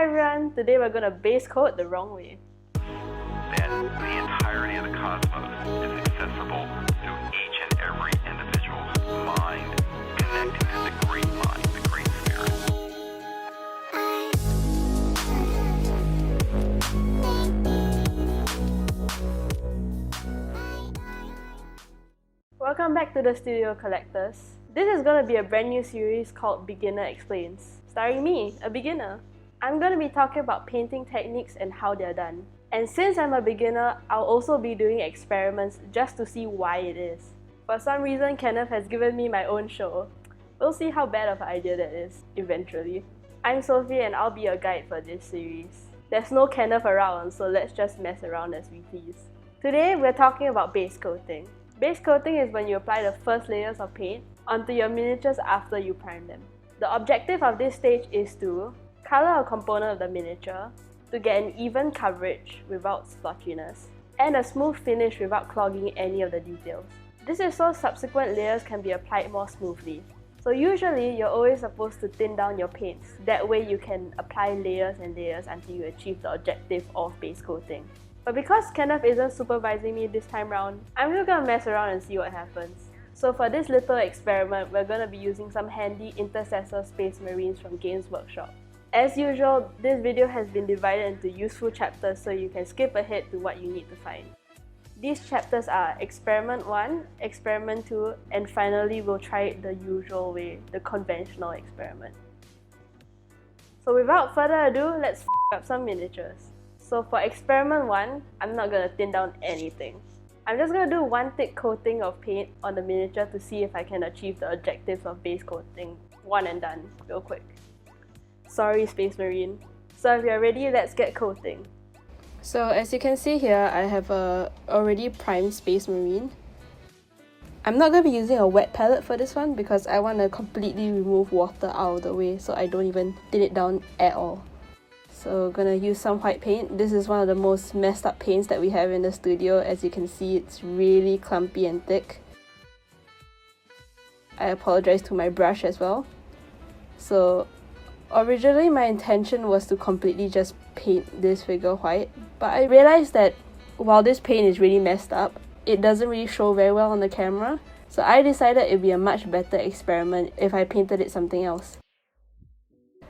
Hi everyone, today we're gonna base coat the wrong way. That the entirety of the cosmos is accessible through each and every individual's mind, connecting to the great mind, the great spirit. Welcome back to the Studio Collectors. This is gonna be a brand new series called Beginner Explains, starring me, a beginner. I'm gonna be talking about painting techniques and how they're done. And since I'm a beginner, I'll also be doing experiments just to see why it is. For some reason, Kenneth has given me my own show. We'll see how bad of an idea that is, eventually. I'm Sophie and I'll be your guide for this series. There's no Kenneth around, so let's just mess around as we please. Today, we're talking about base coating. Base coating is when you apply the first layers of paint onto your miniatures after you prime them. The objective of this stage is to color a component of the miniature to get an even coverage without splotchiness and a smooth finish without clogging any of the details. This is so subsequent layers can be applied more smoothly. So usually you're always supposed to thin down your paints. That way you can apply layers and layers until you achieve the objective of base coating. But because Kenneth isn't supervising me this time round, I'm just gonna mess around and see what happens. So for this little experiment, we're gonna be using some handy Intercessor Space Marines from Games Workshop. As usual, this video has been divided into useful chapters so you can skip ahead to what you need to find. These chapters are Experiment 1, Experiment 2, and finally we'll try it the usual way, the conventional experiment. So without further ado, let's f up some miniatures. So for Experiment 1, I'm not gonna thin down anything. I'm just gonna do one thick coating of paint on the miniature to see if I can achieve the objectives of base coating. One and done, real quick. Sorry, Space Marine. So if you're ready, let's get coating. So as you can see here, I have a already primed Space Marine. I'm not going to be using a wet palette for this one because I want to completely remove water out of the way so I don't even thin it down at all. So gonna use some white paint. This is one of the most messed up paints that we have in the studio. As you can see, it's really clumpy and thick. I apologize to my brush as well. So originally my intention was to completely just paint this figure white, but I realized that while this paint is really messed up, it doesn't really show very well on the camera. So I decided it'd be a much better experiment if I painted it something else.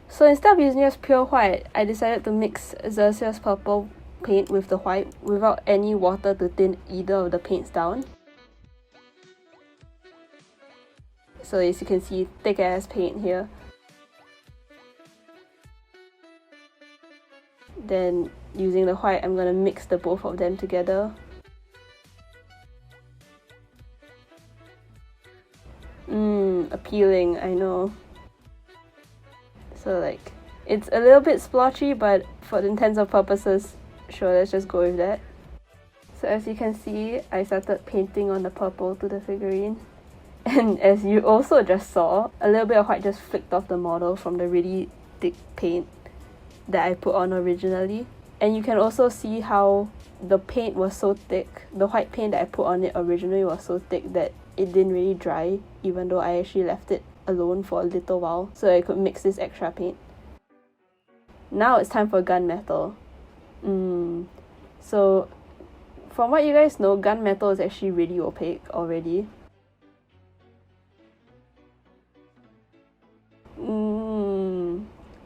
So instead of using just pure white, I decided to mix Xerxes purple paint with the white without any water to thin either of the paints down. So as you can see, thick ass paint here. Then using the white, I'm gonna mix the both of them together. Appealing, I know. So like, it's a little bit splotchy, but for the intents of purposes, sure, let's just go with that. So as you can see, I started painting on the purple to the figurine. And as you also just saw, a little bit of white just flicked off the model from the really thick paint that I put on originally. And you can also see how the paint was so thick, the white paint that I put on it originally was so thick that it didn't really dry, even though I actually left it alone for a little while so I could mix this extra paint. Now it's time for gunmetal. So from what you guys know, gunmetal is actually really opaque already.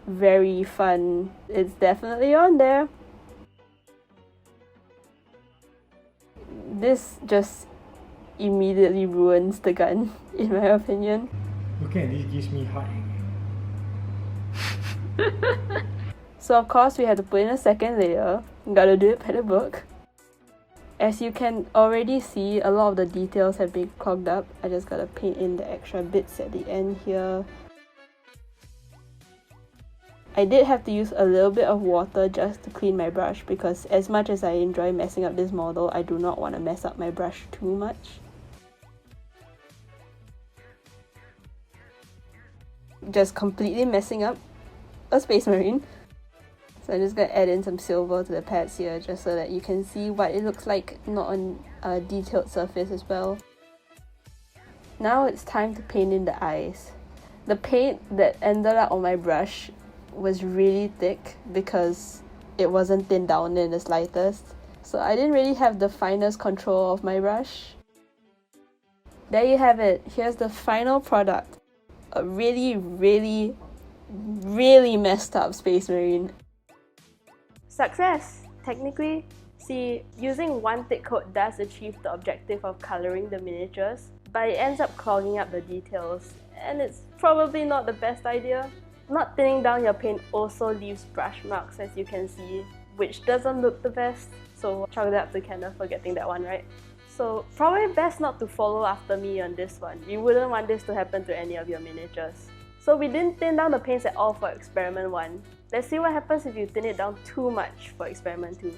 Very fun. It's definitely on there. This just immediately ruins the gun, in my opinion. Looking at this gives me heartache. So of course we have to put in a second layer. Gotta do it by the book. As you can already see, a lot of the details have been clogged up. I just gotta paint in the extra bits at the end here. I did have to use a little bit of water just to clean my brush because as much as I enjoy messing up this model, I do not want to mess up my brush too much. Just completely messing up a Space Marine. So I'm just going to add in some silver to the pads here just so that you can see what it looks like, not on a detailed surface as well. Now it's time to paint in the eyes. The paint that ended up on my brush was really thick because it wasn't thinned down in the slightest. So I didn't really have the finest control of my brush. There you have it. Here's the final product. A really, really, really messed up Space Marine. Success! Technically, see, using one thick coat does achieve the objective of colouring the miniatures, but it ends up clogging up the details, and it's probably not the best idea. Not thinning down your paint also leaves brush marks, as you can see, which doesn't look the best, so chalk it up to Kenneth for getting that one right. So probably best not to follow after me on this one. You wouldn't want this to happen to any of your miniatures. So we didn't thin down the paints at all for experiment 1. Let's see what happens if you thin it down too much for experiment 2.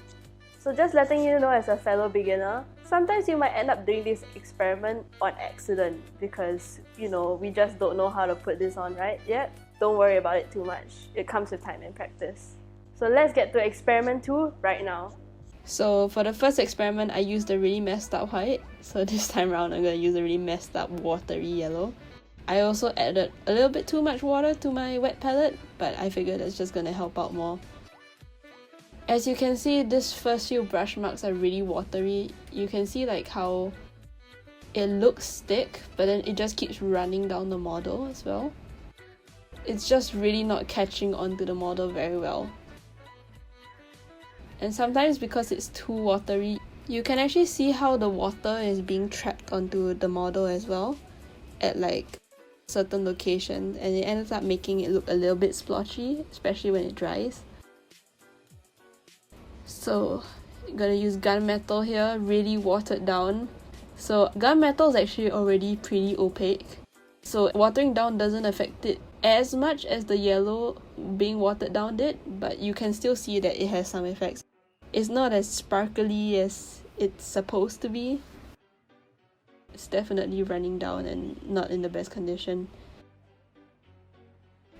So just letting you know as a fellow beginner, sometimes you might end up doing this experiment on accident because, you know, we just don't know how to put this on right yet. Don't worry about it too much. It comes with time and practice. So let's get to experiment 2 right now. So for the first experiment, I used a really messed up white. So this time around, I'm going to use a really messed up watery yellow. I also added a little bit too much water to my wet palette, but I figured it's just going to help out more. As you can see, this first few brush marks are really watery. You can see like how it looks thick, but then it just keeps running down the model as well. It's just really not catching onto the model very well. And sometimes because it's too watery, you can actually see how the water is being trapped onto the model as well at like certain locations, and it ends up making it look a little bit splotchy, especially when it dries. So I'm gonna use gunmetal here, really watered down. So gunmetal is actually already pretty opaque, so watering down doesn't affect it as much as the yellow being watered down did, but you can still see that it has some effects. It's not as sparkly as it's supposed to be. It's definitely running down and not in the best condition.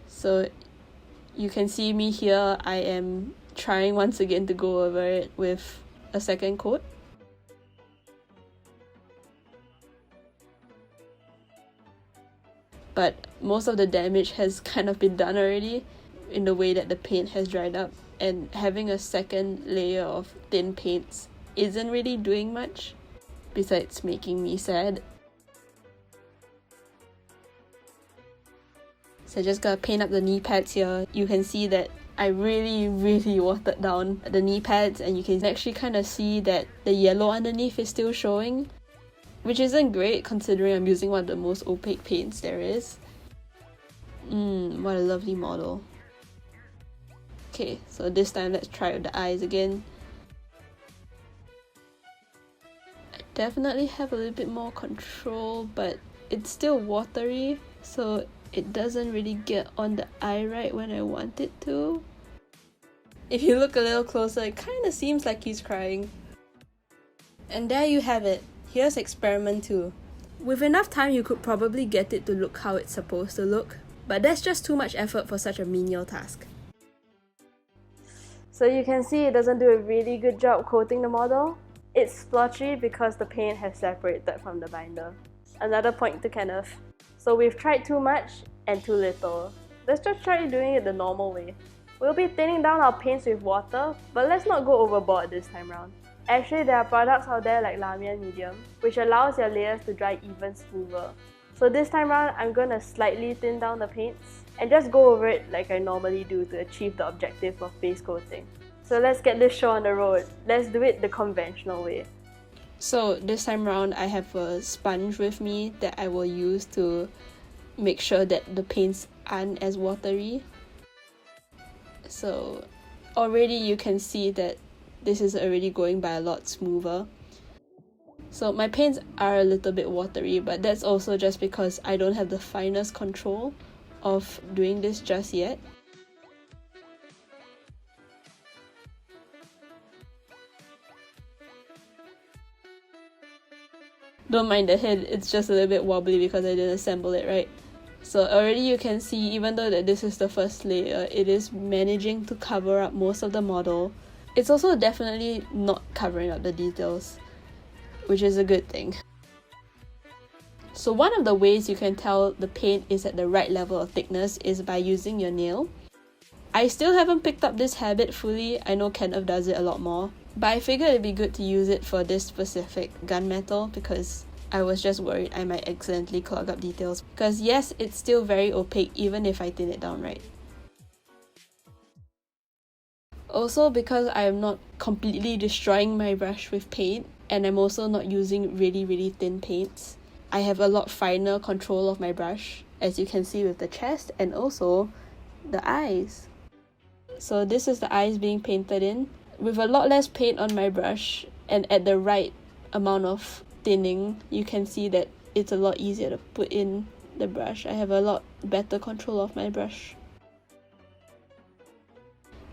So you can see me here, I am trying once again to go over it with a second coat. But most of the damage has kind of been done already in the way that the paint has dried up, and having a second layer of thin paints isn't really doing much besides making me sad. So I just gotta paint up the knee pads here. You can see that I really watered down the knee pads, and you can actually kind of see that the yellow underneath is still showing, which isn't great considering I'm using one of the most opaque paints there is. What a lovely model. Okay, so this time let's try with the eyes again. I definitely have a little bit more control, but it's still watery, so it doesn't really get on the eye right when I want it to. If you look a little closer, it kind of seems like he's crying. And there you have it. Here's experiment 2. With enough time, you could probably get it to look how it's supposed to look, but that's just too much effort for such a menial task. So you can see it doesn't do a really good job coating the model. It's splotchy because the paint has separated from the binder. Another point to Kenneth. So we've tried too much and too little. Let's just try doing it the normal way. We'll be thinning down our paints with water, but let's not go overboard this time round. Actually, there are products out there like Lamian Medium, which allows your layers to dry even smoother. So this time round, I'm gonna slightly thin down the paints and just go over it like I normally do to achieve the objective of base coating. So let's get this show on the road. Let's do it the conventional way. So this time round, I have a sponge with me that I will use to make sure that the paints aren't as watery. So already you can see that this is already going by a lot smoother. So my paints are a little bit watery, but that's also just because I don't have the finest control of doing this just yet. Don't mind the head, it's just a little bit wobbly because I didn't assemble it right. So already you can see, even though that this is the first layer, it is managing to cover up most of the model. It's also definitely not covering up the details, which is a good thing. So one of the ways you can tell the paint is at the right level of thickness is by using your nail. I still haven't picked up this habit fully. I know Kenneth does it a lot more. But I figured it'd be good to use it for this specific gunmetal because I was just worried I might accidentally clog up details. Because yes, it's still very opaque even if I thin it down right. Also, because I am not completely destroying my brush with paint, and I'm also not using really thin paints, I have a lot finer control of my brush, as you can see with the chest and also the eyes. So this is the eyes being painted in, with a lot less paint on my brush and at the right amount of thinning. You can see that it's a lot easier to put in the brush. I have a lot better control of my brush.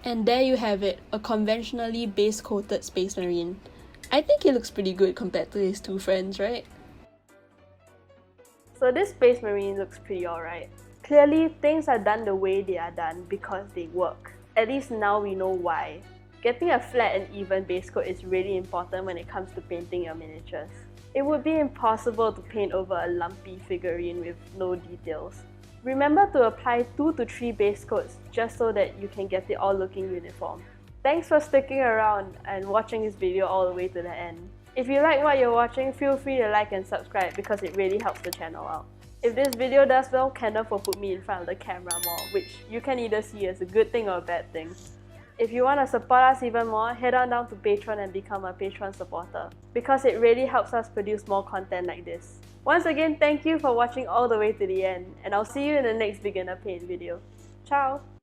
And there you have it, a conventionally base coated Space Marine. I think he looks pretty good compared to his two friends, right? So this Space Marine looks pretty alright. Clearly, things are done the way they are done because they work. At least now we know why. Getting a flat and even base coat is really important when it comes to painting your miniatures. It would be impossible to paint over a lumpy figurine with no details. Remember to apply 2 to 3 base coats just so that you can get it all looking uniform. Thanks for sticking around and watching this video all the way to the end. If you like what you're watching, feel free to like and subscribe because it really helps the channel out. If this video does well, Kenneth will put me in front of the camera more, which you can either see as a good thing or a bad thing. If you want to support us even more, head on down to Patreon and become a Patreon supporter because it really helps us produce more content like this. Once again, thank you for watching all the way to the end, and I'll see you in the next beginner paint video. Ciao!